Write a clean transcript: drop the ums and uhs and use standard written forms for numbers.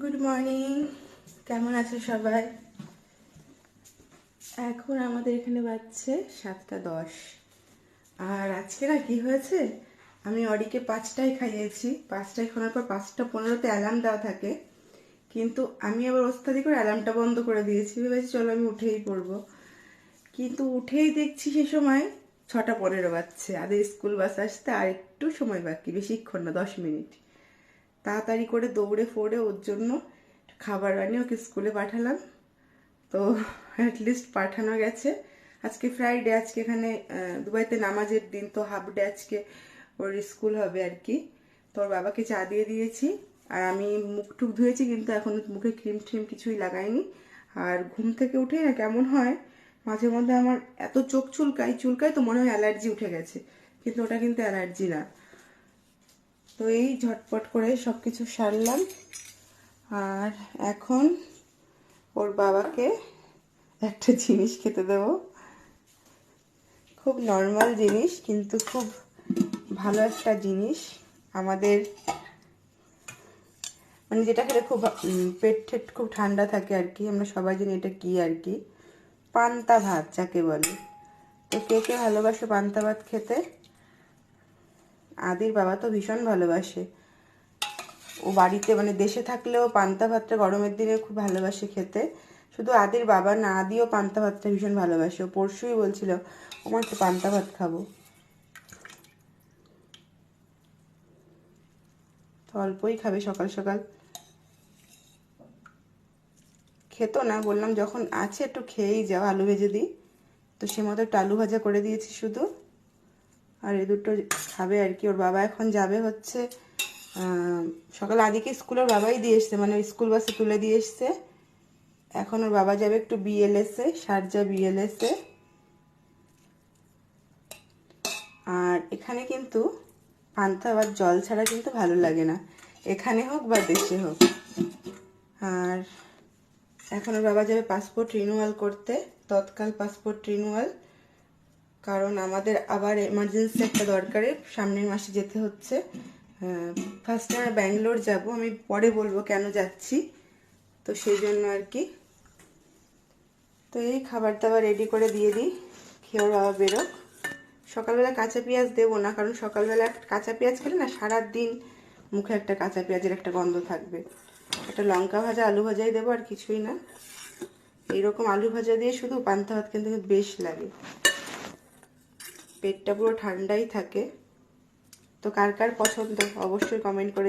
Good morning, কেমন আছে সবাই? এখন আমাদের এখানে বাজছে 7:10। আর আজকে না কি হয়েছে, আমি অরিকে 5টায় খাইয়েছি। 5টায় খাওয়ার পর 5:15-তে অ্যালার্ম দেওয়া থাকে, কিন্তু আমি আবার ওস্তাদি করে অ্যালার্মটা বন্ধ করে দিয়েছি। ভেবেছি চলো আমি উঠেই পড়বো, কিন্তু উঠেই দেখছি সে সময় 6:15 বাজছে। আদের স্কুল বাস আসতে আর একটু সময় বাকি, বেশিক্ষণ না, 10 মিনিট। তাড়াতাড়ি করে দৌড়ে ফোড়ে ওর জন্য খাবার বানিয়ে ওকে স্কুলে পাঠালাম। তো অ্যাটলিস্ট পাঠানো গেছে। আজকে ফ্রাইডে, আজকে এখানে দুবাইতে নামাজের দিন, তো হাফ ডে আজকে ওর স্কুল হবে আর কি। তো ওর বাবাকে চা দিয়ে দিয়েছি, আর আমি মুখ টুক ধুয়েছি, কিন্তু এখন মুখে ক্রিম ট্রিম কিছুই লাগাইনি। আর ঘুম থেকে উঠেই না কেমন হয়, মাঝে মধ্যে আমার এত চোখ চুলকায় তো মনে হয় অ্যালার্জি উঠে গেছে, কিন্তু ওটা কিন্তু অ্যালার্জি না। তো এই ঝটপট করে সব কিছু সারলাম, আর এখন ওর বাবাকে একটা জিনিস খেতে দেবো। খুব নর্মাল জিনিস, কিন্তু খুব ভালো একটা জিনিস আমাদের, মানে যেটা খেলে খুব পেট ঠেট খুব ঠান্ডা থাকে আর কি। আমরা সবাই জানি এটা কি আর কি, পান্তা ভাত যাকে বলে। তো কে কে ভালোবাসে পান্তা ভাত খেতে? আদির বাবা তো ভীষণ ভালোবাসে। ও বাড়িতে মানে দেশে থাকলেও পান্তা ভাতটা গরমের দিনে খুব ভালোবাসে খেতে। শুধু আদির বাবা না, আদিও পান্তা ভাতটা ভীষণ ভালোবাসে। ও পরশুই বলছিল আমার তো পান্তা ভাত খাবো। তো অল্পই খাবে, সকাল সকাল খেতো না, বললাম যখন আছে একটু খেয়েই যাও, আলু ভেজে দিই। তো সে মতো একটু আলু ভাজা করে দিয়েছি শুধু, আর এই দুটো খাবে আর কি। ওর বাবা এখন যাবে হচ্ছে সকালে আদিকে স্কুলের বাবাই দিয়ে এসছে, মানে স্কুল বাসে তুলে দিয়ে এসছে। এখন ওর বাবা যাবে একটু বিএলএসে, শারজা বিএলএসে। আর এখানে কিন্তু পান্তা ভাত জল ছাড়া কিন্তু ভালো লাগে না, এখানে হোক বা দেশে হোক। আর এখন ওর বাবা যাবে পাসপোর্ট রিনিউয়াল করতে, তৎকাল পাসপোর্ট রিনিউয়াল। কারণ আমাদের আবার এমার্জেন্সি একটা দরকারে সামনের মাসে যেতে হচ্ছে। ফার্স্টে আমরা ব্যাঙ্গালোর যাব, আমি পরে বলবো কেন যাচ্ছি। তো সেই জন্য আর কি। তো এই খাবার দাবার রেডি করে দিয়ে দিই, খেয়ে ওর বাবা বেরোক। সকালবেলা কাঁচা পেঁয়াজ দেবো না, কারণ সকালবেলা কাঁচা পেঁয়াজ খেলে না সারাদিন মুখে একটা কাঁচা পেঁয়াজের একটা গন্ধ থাকবে। একটা লঙ্কা ভাজা আলু ভাজাই দেবো, আর কিছুই না। এইরকম আলু ভাজা দিয়ে শুধু পান্তা ভাত কিন্তু বেশ লাগে, পেটটা পুরো ঠান্ডাই থাকে। তো কার কার পছন্দ অবশ্যই কমেন্ট করে